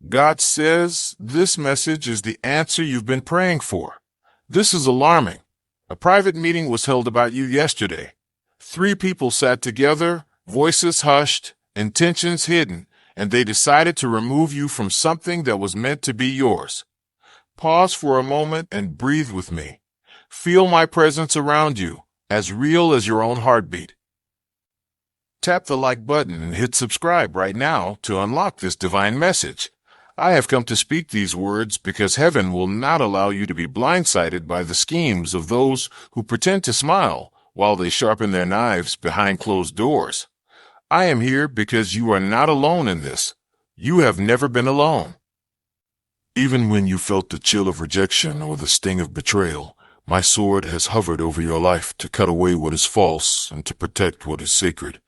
God says this message is the answer you've been praying for. This is alarming. A private meeting was held about you yesterday. 3 people sat together, voices hushed, intentions hidden, and they decided to remove you from something that was meant to be yours. Pause for a moment and breathe with me. Feel my presence around you, as real as your own heartbeat. Tap the like button and hit subscribe right now to unlock this divine message. I have come to speak these words because heaven will not allow you to be blindsided by the schemes of those who pretend to smile while they sharpen their knives behind closed doors. I am here because you are not alone in this. You have never been alone. Even when you felt the chill of rejection or the sting of betrayal, my sword has hovered over your life to cut away what is false and to protect what is sacred.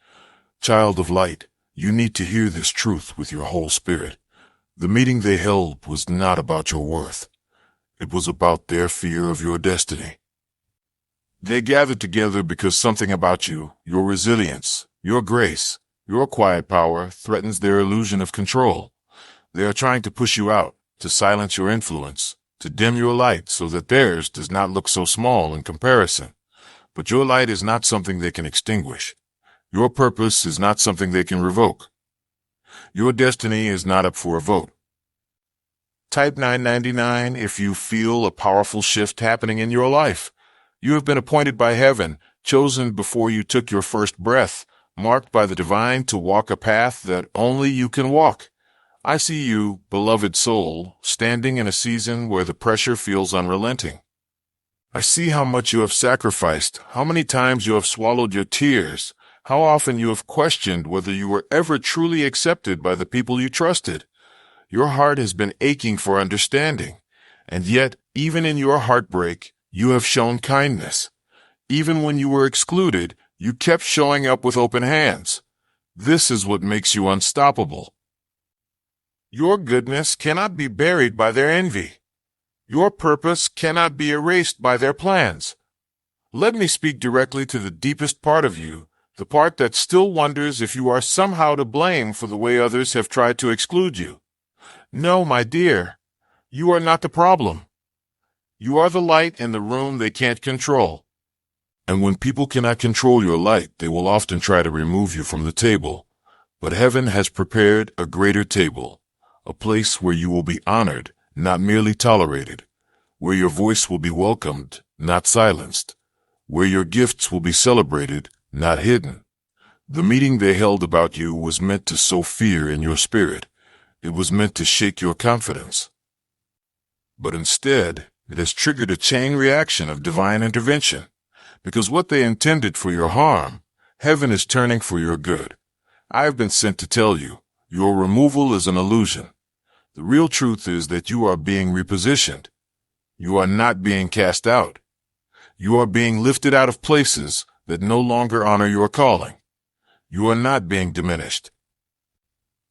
Child of light, you need to hear this truth with your whole spirit. The meeting they held was not about your worth. It was about their fear of your destiny. They gathered together because something about you, your resilience, your grace, your quiet power, threatens their illusion of control. They are trying to push you out, to silence your influence, to dim your light so that theirs does not look so small in comparison. But your light is not something they can extinguish. Your purpose is not something they can revoke. Your destiny is not up for a vote. Type 999 if you feel a powerful shift happening in your life. You have been appointed by heaven, chosen before you took your first breath, marked by the divine to walk a path that only you can walk. I see you, beloved soul, standing in a season where the pressure feels unrelenting. I see how much you have sacrificed, how many times you have swallowed your tears, how often you have questioned whether you were ever truly accepted by the people you trusted. Your heart has been aching for understanding, and yet, even in your heartbreak, you have shown kindness. Even when you were excluded, you kept showing up with open hands. This is what makes you unstoppable. Your goodness cannot be buried by their envy. Your purpose cannot be erased by their plans. Let me speak directly to the deepest part of you, the part that still wonders if you are somehow to blame for the way others have tried to exclude you. No, my dear, you are not the problem. You are the light in the room they can't control. And when people cannot control your light, they will often try to remove you from the table. But heaven has prepared a greater table, a place where you will be honored, not merely tolerated, where your voice will be welcomed, not silenced, where your gifts will be celebrated, not hidden. The meeting they held about you was meant to sow fear in your spirit. It was meant to shake your confidence. But instead, it has triggered a chain reaction of divine intervention. Because what they intended for your harm, heaven is turning for your good. I have been sent to tell you, your removal is an illusion. The real truth is that you are being repositioned. You are not being cast out. You are being lifted out of places that no longer honor your calling. You are not being diminished.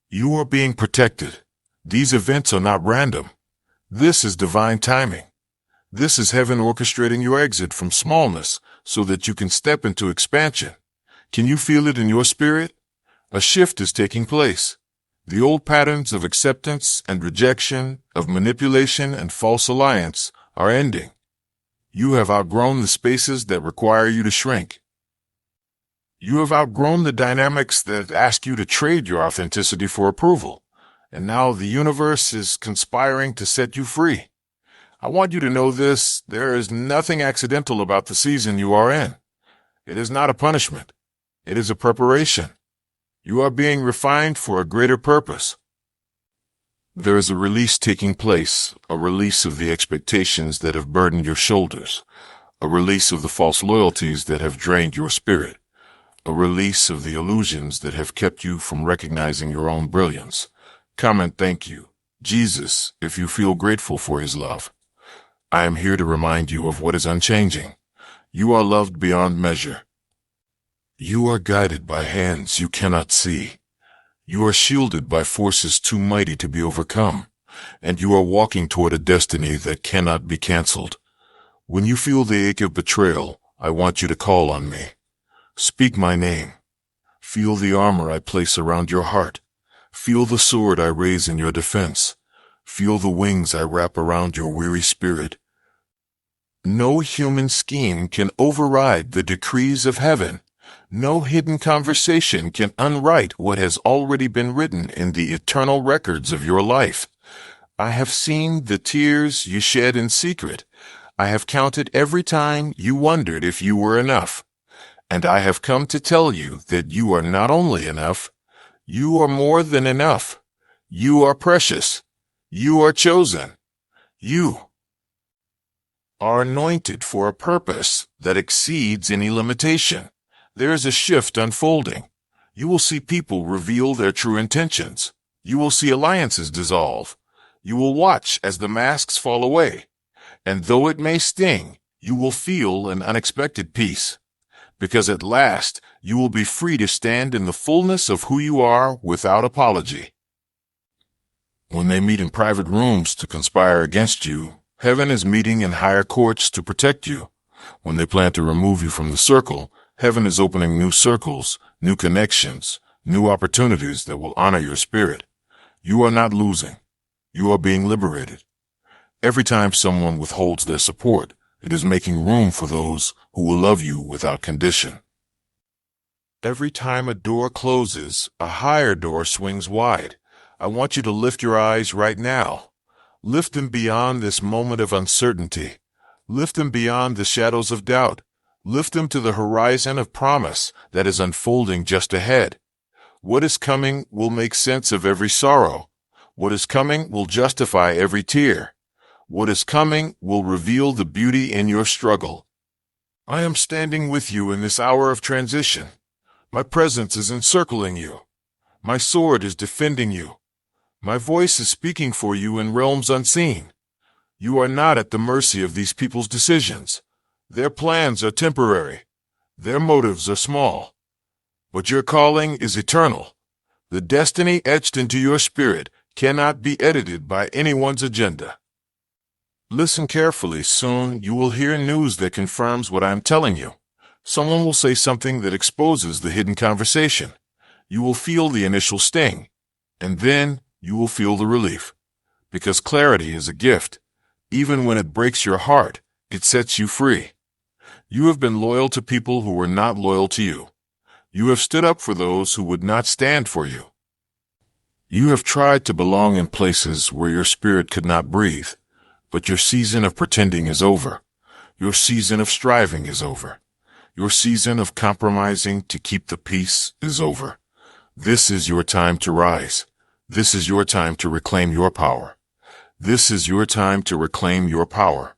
You are being protected. These events are not random. This is divine timing. This is heaven orchestrating your exit from smallness so that you can step into expansion. Can you feel it in your spirit? A shift is taking place. The old patterns of acceptance and rejection, of manipulation and false alliance are ending. You have outgrown the spaces that require you to shrink. You have outgrown the dynamics that ask you to trade your authenticity for approval, and now the universe is conspiring to set you free. I want you to know this: there is nothing accidental about the season you are in. It is not a punishment. It is a preparation. You are being refined for a greater purpose. There is a release taking place, a release of the expectations that have burdened your shoulders, a release of the false loyalties that have drained your spirit, a release of the illusions that have kept you from recognizing your own brilliance. Comment thank you, Jesus, if you feel grateful for his love. I am here to remind you of what is unchanging. You are loved beyond measure. You are guided by hands you cannot see. You are shielded by forces too mighty to be overcome, and you are walking toward a destiny that cannot be canceled. When you feel the ache of betrayal, I want you to call on me. Speak my name. Feel the armor I place around your heart. Feel the sword I raise in your defense. Feel the wings I wrap around your weary spirit. No human scheme can override the decrees of heaven. No hidden conversation can unwrite what has already been written in the eternal records of your life. I have seen the tears you shed in secret. I have counted every time you wondered if you were enough. And I have come to tell you that you are not only enough, you are more than enough. You are precious. You are chosen. You are anointed for a purpose that exceeds any limitation. There is a shift unfolding. You will see people reveal their true intentions. You will see alliances dissolve. You will watch as the masks fall away. And though it may sting, you will feel an unexpected peace. Because at last, you will be free to stand in the fullness of who you are without apology. When they meet in private rooms to conspire against you, heaven is meeting in higher courts to protect you. When they plan to remove you from the circle, heaven is opening new circles, new connections, new opportunities that will honor your spirit. You are not losing. You are being liberated. Every time someone withholds their support, it is making room for those who will love you without condition. Every time a door closes, a higher door swings wide. I want you to lift your eyes right now. Lift them beyond this moment of uncertainty. Lift them beyond the shadows of doubt. Lift them to the horizon of promise that is unfolding just ahead. What is coming will make sense of every sorrow. What is coming will justify every tear. What is coming will reveal the beauty in your struggle. I am standing with you in this hour of transition. My presence is encircling you. My sword is defending you. My voice is speaking for you in realms unseen. You are not at the mercy of these people's decisions. Their plans are temporary. Their motives are small. But your calling is eternal. The destiny etched into your spirit cannot be edited by anyone's agenda. Listen carefully. Soon you will hear news that confirms what I am telling you. Someone will say something that exposes the hidden conversation. You will feel the initial sting, and then you will feel the relief. Because clarity is a gift. Even when it breaks your heart, it sets you free. You have been loyal to people who were not loyal to you. You have stood up for those who would not stand for you. You have tried to belong in places where your spirit could not breathe, but your season of pretending is over. Your season of striving is over. Your season of compromising to keep the peace is over. This is your time to rise. This is your time to reclaim your power. This is your time to reclaim your power.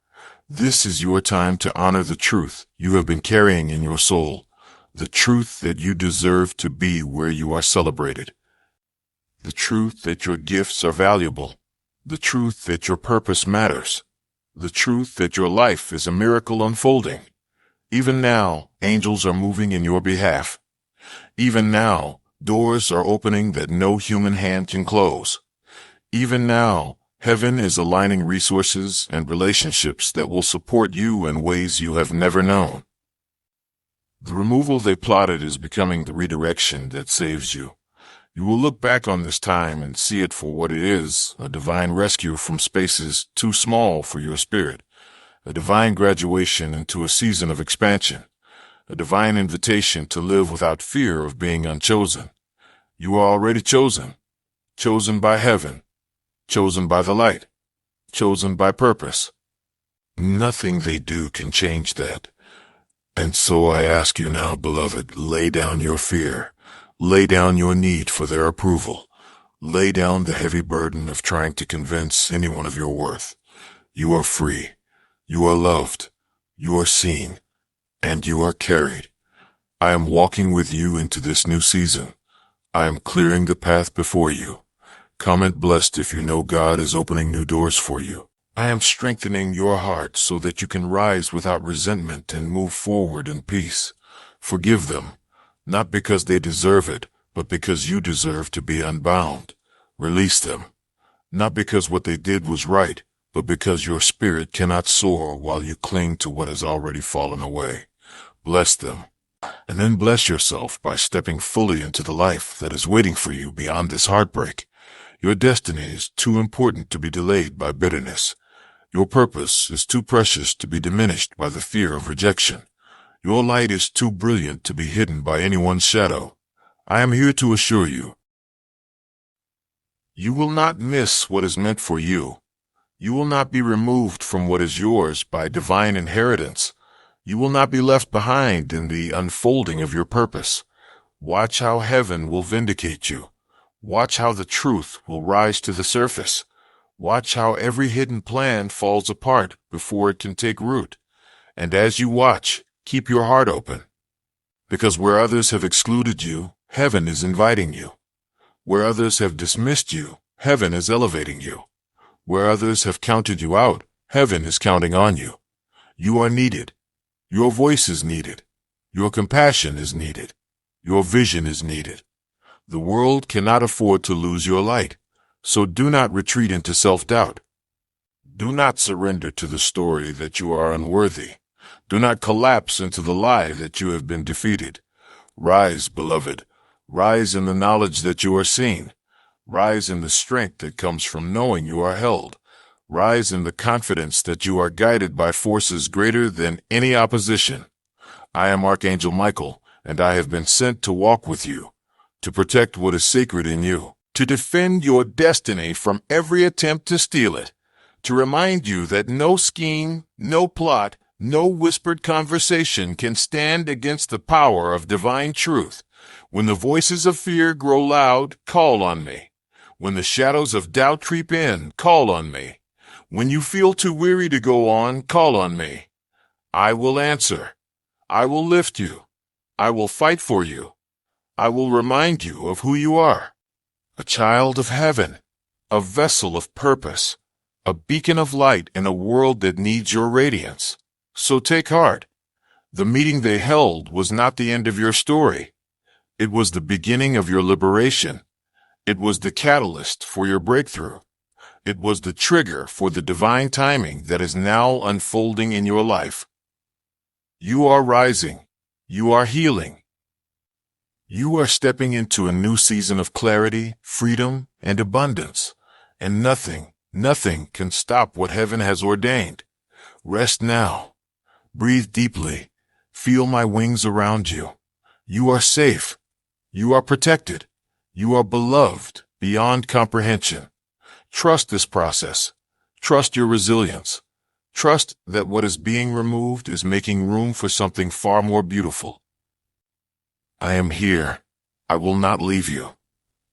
This is your time to honor the truth you have been carrying in your soul, the truth that you deserve to be where you are celebrated, the truth that your gifts are valuable, the truth that your purpose matters, the truth that your life is a miracle unfolding. Even now, angels are moving in your behalf. Even now, doors are opening that no human hand can close. Even now, heaven is aligning resources and relationships that will support you in ways you have never known. The removal they plotted is becoming the redirection that saves you. You will look back on this time and see it for what it is, a divine rescue from spaces too small for your spirit, a divine graduation into a season of expansion, a divine invitation to live without fear of being unchosen. You are already chosen, chosen by heaven, chosen by the light, chosen by purpose. Nothing they do can change that. And so I ask you now, beloved, lay down your fear. Lay down your need for their approval. Lay down the heavy burden of trying to convince anyone of your worth. You are free. You are loved. You are seen. And you are carried. I am walking with you into this new season. I am clearing the path before you. Comment blessed if you know God is opening new doors for you. I am strengthening your heart so that you can rise without resentment and move forward in peace. Forgive them, not because they deserve it, but because you deserve to be unbound. Release them, not because what they did was right, but because your spirit cannot soar while you cling to what has already fallen away. Bless them. and then bless yourself by stepping fully into the life that is waiting for you beyond this heartbreak. Your destiny is too important to be delayed by bitterness. Your purpose is too precious to be diminished by the fear of rejection. Your light is too brilliant to be hidden by anyone's shadow. I am here to assure you, you will not miss what is meant for you. You will not be removed from what is yours by divine inheritance. You will not be left behind in the unfolding of your purpose. Watch how heaven will vindicate you. Watch how the truth will rise to the surface. Watch how every hidden plan falls apart before it can take root. And as you watch, keep your heart open. Because where others have excluded you, heaven is inviting you. Where others have dismissed you, heaven is elevating you. Where others have counted you out, heaven is counting on you. You are needed. Your voice is needed. Your compassion is needed. Your vision is needed. The world cannot afford to lose your light, so do not retreat into self-doubt. Do not surrender to the story that you are unworthy. Do not collapse into the lie that you have been defeated. Rise, beloved. Rise in the knowledge that you are seen. Rise in the strength that comes from knowing you are held. Rise in the confidence that you are guided by forces greater than any opposition. I am Archangel Michael, and I have been sent to walk with you, to protect what is sacred in you, to defend your destiny from every attempt to steal it, to remind you that no scheme, no plot, no whispered conversation can stand against the power of divine truth. When the voices of fear grow loud, call on me. When the shadows of doubt creep in, call on me. When you feel too weary to go on, call on me. I will answer. I will lift you. I will fight for you. I will remind you of who you are. A child of heaven, a vessel of purpose, a beacon of light in a world that needs your radiance. So take heart. The meeting they held was not the end of your story. It was the beginning of your liberation. It was the catalyst for your breakthrough. It was the trigger for the divine timing that is now unfolding in your life. You are rising. You are healing. You are stepping into a new season of clarity, freedom, and abundance. And nothing can stop what heaven has ordained. Rest now. Breathe deeply. Feel my wings around you. You are safe. You are protected. You are beloved beyond comprehension. Trust this process. Trust your resilience. Trust that what is being removed is making room for something far more beautiful. I am here. I will not leave you.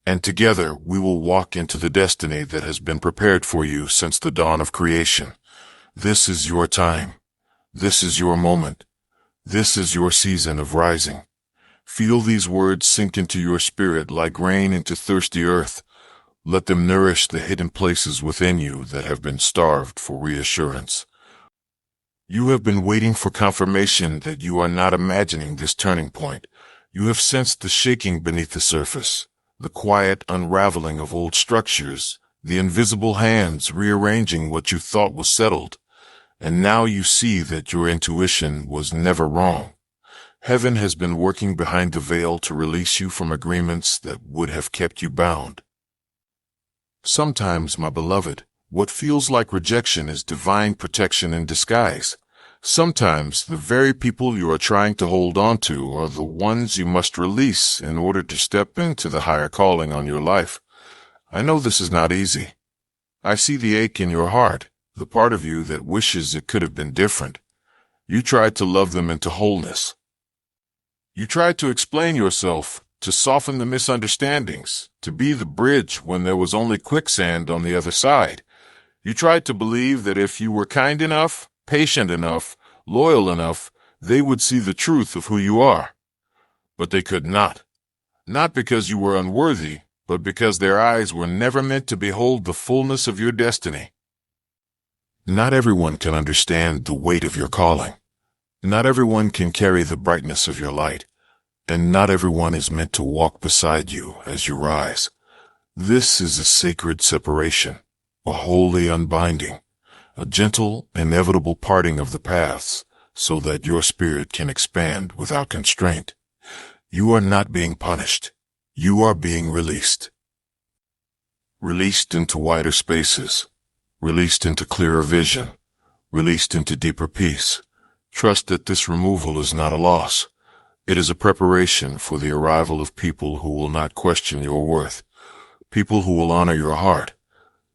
And together we will walk into the destiny that has been prepared for you since the dawn of creation. This is your time. This is your moment. This is your season of rising. Feel these words sink into your spirit like rain into thirsty earth. Let them nourish the hidden places within you that have been starved for reassurance. You have been waiting for confirmation that you are not imagining this turning point. You have sensed the shaking beneath the surface, the quiet unraveling of old structures, the invisible hands rearranging what you thought was settled. And now you see that your intuition was never wrong. Heaven has been working behind the veil to release you from agreements that would have kept you bound. Sometimes, my beloved, what feels like rejection is divine protection in disguise. Sometimes the very people you are trying to hold on to are the ones you must release in order to step into the higher calling on your life. I know this is not easy. I see the ache in your heart, the part of you that wishes it could have been different. You tried to love them into wholeness. You tried to explain yourself, to soften the misunderstandings, to be the bridge when there was only quicksand on the other side. You tried to believe that if you were kind enough, patient enough, loyal enough, they would see the truth of who you are. But they could not. Not because you were unworthy, but because their eyes were never meant to behold the fullness of your destiny. Not everyone can understand the weight of your calling. Not everyone can carry the brightness of your light. And not everyone is meant to walk beside you as you rise. This is a sacred separation, a holy unbinding, a gentle, inevitable parting of the paths, so that your spirit can expand without constraint. You are not being punished. You are being released. Released into wider spaces. Released into clearer vision. Released into deeper peace. Trust that this removal is not a loss. It is a preparation for the arrival of people who will not question your worth. People who will honor your heart.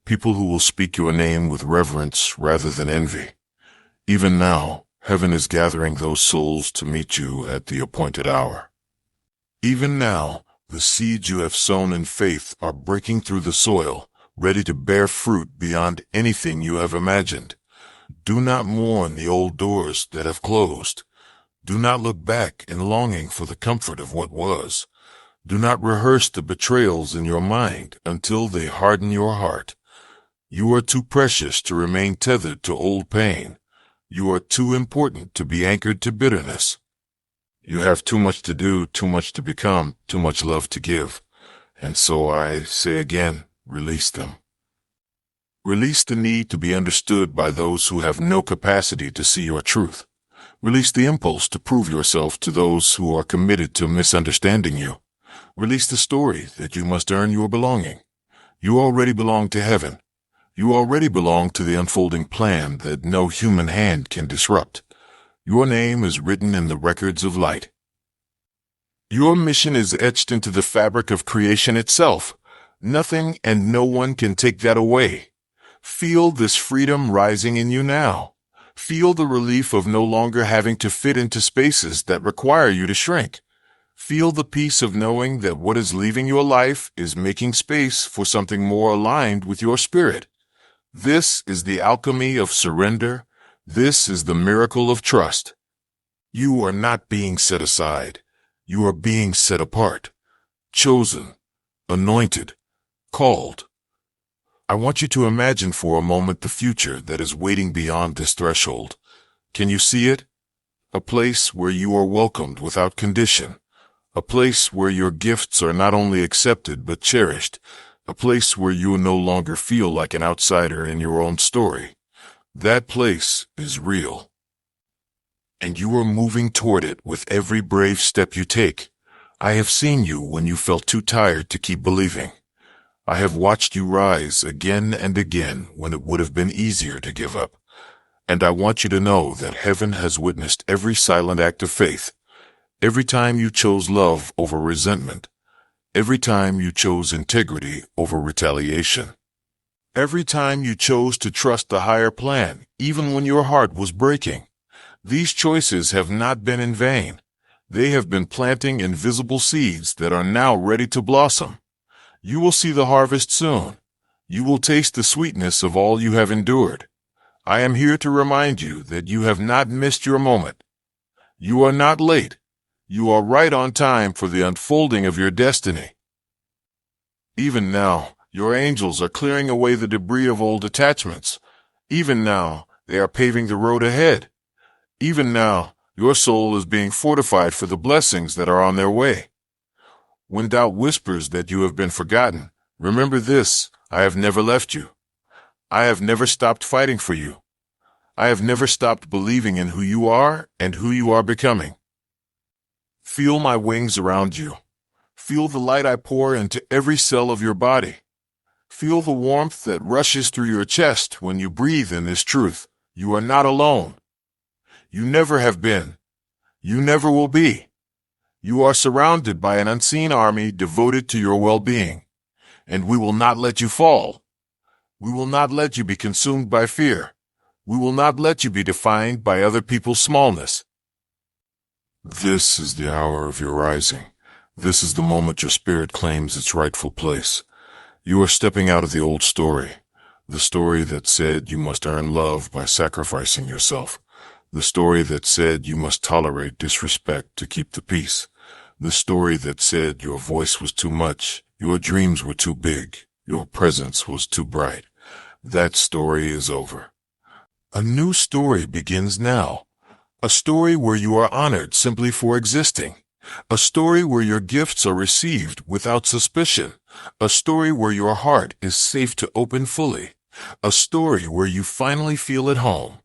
People who will speak your name with reverence rather than envy. Even now, heaven is gathering those souls to meet you at the appointed hour. Even now, the seeds you have sown in faith are breaking through the soil, ready to bear fruit beyond anything you have imagined. Do not mourn the old doors that have closed. Do not look back in longing for the comfort of what was. Do not rehearse the betrayals in your mind until they harden your heart. You are too precious to remain tethered to old pain. You are too important to be anchored to bitterness. You have too much to do, too much to become, too much love to give. And so I say again, release them. Release the need to be understood by those who have no capacity to see your truth. Release the impulse to prove yourself to those who are committed to misunderstanding you. Release the story that you must earn your belonging. You already belong to heaven. You already belong to the unfolding plan that no human hand can disrupt. Your name is written in the records of light. Your mission is etched into the fabric of creation itself. Nothing and no one can take that away. Feel this freedom rising in you now. Feel the relief of no longer having to fit into spaces that require you to shrink. Feel the peace of knowing that what is leaving your life is making space for something more aligned with your spirit. This is the alchemy of surrender. This is the miracle of trust. You are not being set aside. You are being set apart, chosen, anointed, called. I want you to imagine for a moment the future that is waiting beyond this threshold. Can you see it? A place where you are welcomed without condition. A place where your gifts are not only accepted but cherished. A place where you no longer feel like an outsider in your own story. That place is real. And you are moving toward it with every brave step you take. I have seen you when you felt too tired to keep believing. I have watched you rise again and again when it would have been easier to give up. And I want you to know that heaven has witnessed every silent act of faith. Every time you chose love over resentment. Every time you chose integrity over retaliation. Every time you chose to trust the higher plan, even when your heart was breaking. These choices have not been in vain. They have been planting invisible seeds that are now ready to blossom. You will see the harvest soon. You will taste the sweetness of all you have endured. I am here to remind you that you have not missed your moment. You are not late. You are right on time for the unfolding of your destiny. Even now, your angels are clearing away the debris of old attachments. Even now, they are paving the road ahead. Even now, your soul is being fortified for the blessings that are on their way. When doubt whispers that you have been forgotten, remember this: I have never left you. I have never stopped fighting for you. I have never stopped believing in who you are and who you are becoming. Feel my wings around you. Feel the light I pour into every cell of your body. Feel the warmth that rushes through your chest when you breathe in this truth. You are not alone. You never have been. You never will be. You are surrounded by an unseen army devoted to your well-being, and we will not let you fall. We will not let you be consumed by fear. We will not let you be defined by other people's smallness. This is the hour of your rising. This is the moment your spirit claims its rightful place. You are stepping out of the old story, the story that said you must earn love by sacrificing yourself. The story that said you must tolerate disrespect to keep the peace. The story that said your voice was too much, your dreams were too big, your presence was too bright. That story is over. A new story begins now. A story where you are honored simply for existing. A story where your gifts are received without suspicion. A story where your heart is safe to open fully. A story where you finally feel at home.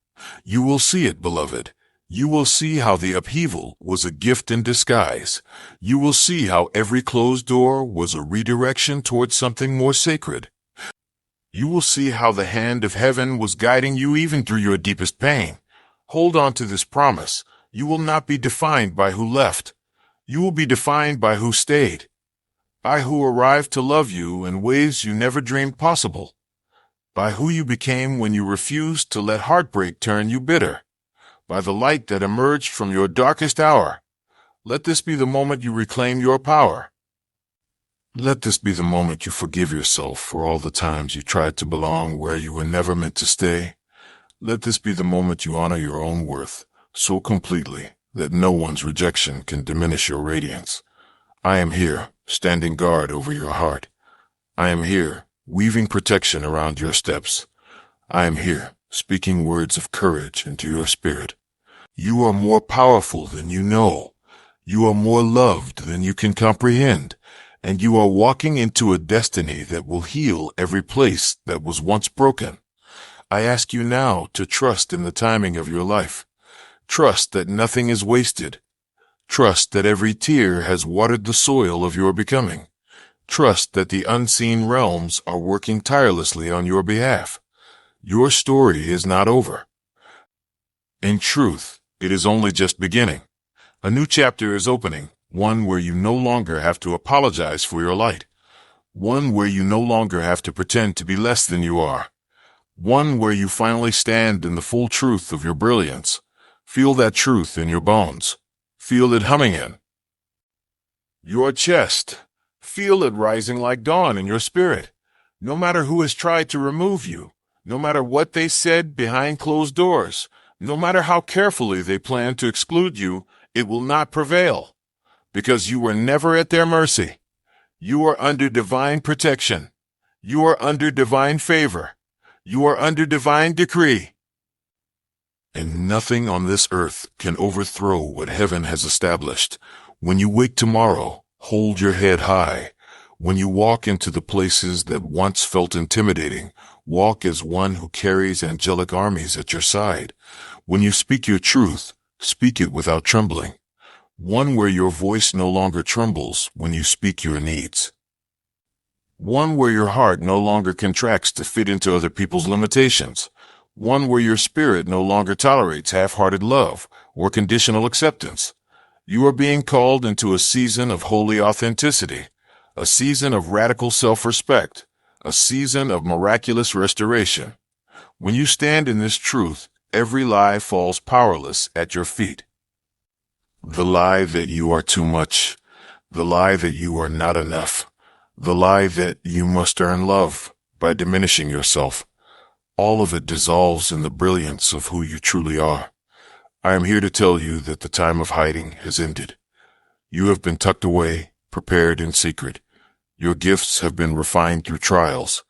You will see it, beloved. You will see how the upheaval was a gift in disguise. You will see how every closed door was a redirection towards something more sacred. You will see how the hand of heaven was guiding you even through your deepest pain. Hold on to this promise. You will not be defined by who left. You will be defined by who stayed, by who arrived to love you in ways you never dreamed possible, by who you became when you refused to let heartbreak turn you bitter, by the light that emerged from your darkest hour. Let this be the moment you reclaim your power. Let this be the moment you forgive yourself for all the times you tried to belong where you were never meant to stay. Let this be the moment you honor your own worth so completely that no one's rejection can diminish your radiance. I am here, standing guard over your heart. I am here, weaving protection around your steps. I am here, speaking words of courage into your spirit. You are more powerful than you know. You are more loved than you can comprehend. And you are walking into a destiny that will heal every place that was once broken. I ask you now to trust in the timing of your life. Trust that nothing is wasted. Trust that every tear has watered the soil of your becoming. Trust that the unseen realms are working tirelessly on your behalf. Your story is not over. In truth, it is only just beginning. A new chapter is opening, one where you no longer have to apologize for your light. One where you no longer have to pretend to be less than you are. One where you finally stand in the full truth of your brilliance. Feel that truth in your bones. Feel it humming in your chest. Feel it rising like dawn in your spirit. No matter who has tried to remove you, no matter what they said behind closed doors, no matter how carefully they plan to exclude you, it will not prevail, because you were never at their mercy. You are under divine protection. You are under divine favor. You are under divine decree. And nothing on this earth can overthrow what heaven has established. When you wake tomorrow, hold your head high. When you walk into the places that once felt intimidating, walk as one who carries angelic armies at your side. When you speak your truth, speak it without trembling. One where your voice no longer trembles when you speak your needs. One where your heart no longer contracts to fit into other people's limitations. One where your spirit no longer tolerates half-hearted love or conditional acceptance. You are being called into a season of holy authenticity, a season of radical self-respect, a season of miraculous restoration. When you stand in this truth, every lie falls powerless at your feet. The lie that you are too much, the lie that you are not enough, the lie that you must earn love by diminishing yourself. All of it dissolves in the brilliance of who you truly are. I am here to tell you that the time of hiding has ended. You have been tucked away, prepared in secret. Your gifts have been refined through trials.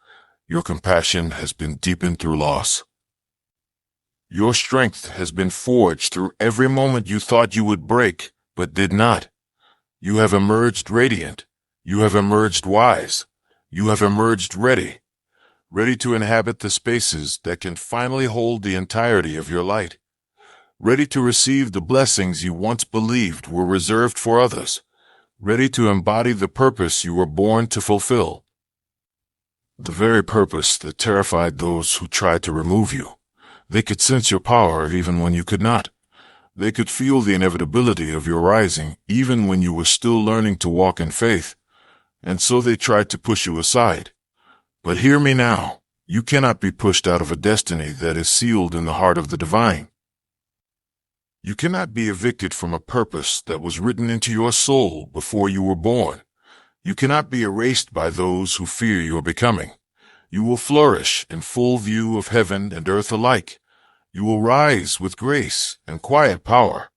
Your compassion has been deepened through loss. Your strength has been forged through every moment you thought you would break, but did not. You have emerged radiant. You have emerged wise. You have emerged ready to inhabit the spaces that can finally hold the entirety of your light. Ready to receive the blessings you once believed were reserved for others. Ready to embody the purpose you were born to fulfill. The very purpose that terrified those who tried to remove you. They could sense your power even when you could not. They could feel the inevitability of your rising even when you were still learning to walk in faith. And so they tried to push you aside. But hear me now. You cannot be pushed out of a destiny that is sealed in the heart of the divine. You cannot be evicted from a purpose that was written into your soul before you were born. You cannot be erased by those who fear your becoming. You will flourish in full view of heaven and earth alike. You will rise with grace and quiet power.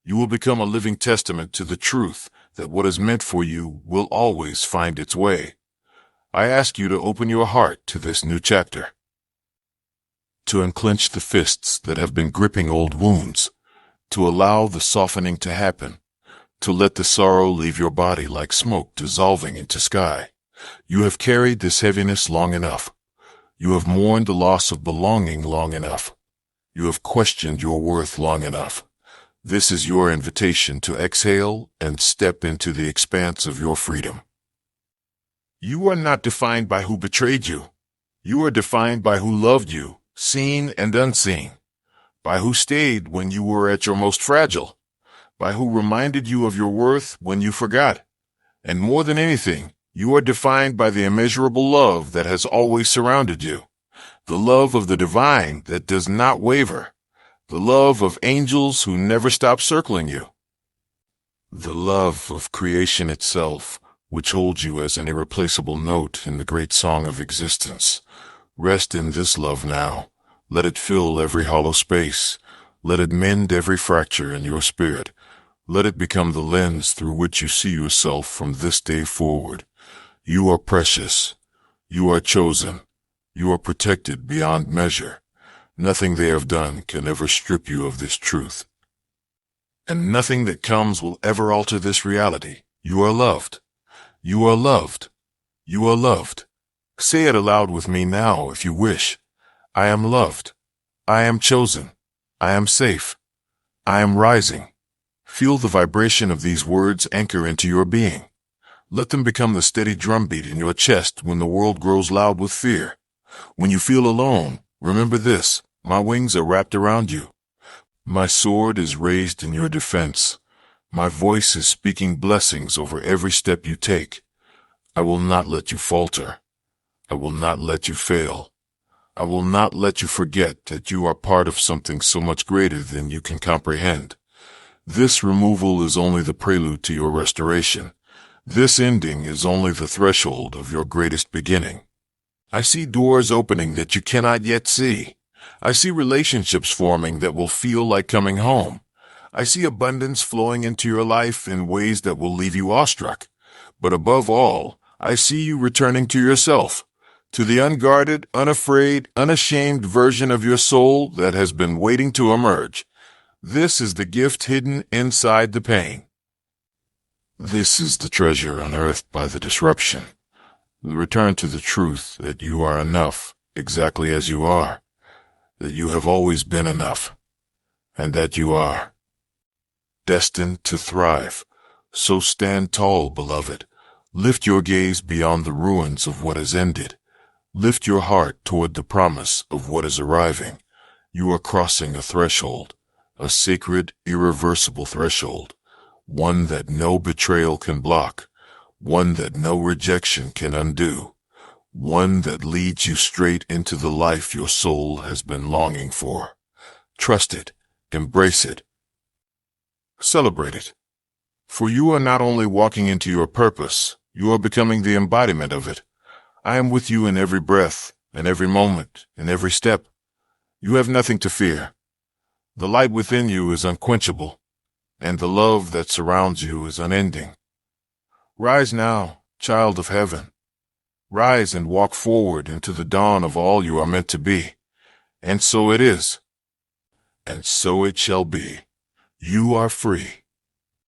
You will become a living testament to the truth that what is meant for you will always find its way. I ask you to open your heart to this new chapter. To unclench the fists that have been gripping old wounds. To allow the softening to happen. To let the sorrow leave your body like smoke dissolving into sky. You have carried this heaviness long enough. You have mourned the loss of belonging long enough. You have questioned your worth long enough. This is your invitation to exhale and step into the expanse of your freedom. You are not defined by who betrayed you. You are defined by who loved you, seen and unseen, by who stayed when you were at your most fragile, by who reminded you of your worth when you forgot. And more than anything, you are defined by the immeasurable love that has always surrounded you, the love of the divine that does not waver, the love of angels who never stop circling you, the love of creation itself, which holds you as an irreplaceable note in the great song of existence. Rest in this love now. Let it fill every hollow space. Let it mend every fracture in your spirit. Let it become the lens through which you see yourself from this day forward. You are precious. You are chosen. You are protected beyond measure. Nothing they have done can ever strip you of this truth. And nothing that comes will ever alter this reality. You are loved. You are loved. You are loved. Say it aloud with me now if you wish. I am loved. I am chosen. I am safe. I am rising. Feel the vibration of these words anchor into your being. Let them become the steady drumbeat in your chest when the world grows loud with fear. When you feel alone, remember this: my wings are wrapped around you. My sword is raised in your defense. My voice is speaking blessings over every step you take. I will not let you falter. I will not let you fail. I will not let you forget that you are part of something so much greater than you can comprehend. This removal is only the prelude to your restoration. This ending is only the threshold of your greatest beginning. I see doors opening that you cannot yet see. I see relationships forming that will feel like coming home. I see abundance flowing into your life in ways that will leave you awestruck. But above all, I see you returning to yourself, to the unguarded, unafraid, unashamed version of your soul that has been waiting to emerge. This is the gift hidden inside the pain. This is the treasure unearthed by the disruption. The return to the truth that you are enough, exactly as you are, that you have always been enough, and that you are destined to thrive. So stand tall, beloved. Lift your gaze beyond the ruins of what has ended. Lift your heart toward the promise of what is arriving. You are crossing a threshold, a sacred, irreversible threshold, one that no betrayal can block, one that no rejection can undo, one that leads you straight into the life your soul has been longing for. Trust it, embrace it, celebrate it. For you are not only walking into your purpose, you are becoming the embodiment of it. I am with you in every breath, in every moment, in every step. You have nothing to fear. The light within you is unquenchable, and the love that surrounds you is unending. Rise now, child of heaven. Rise and walk forward into the dawn of all you are meant to be. And so it is. And so it shall be. You are free.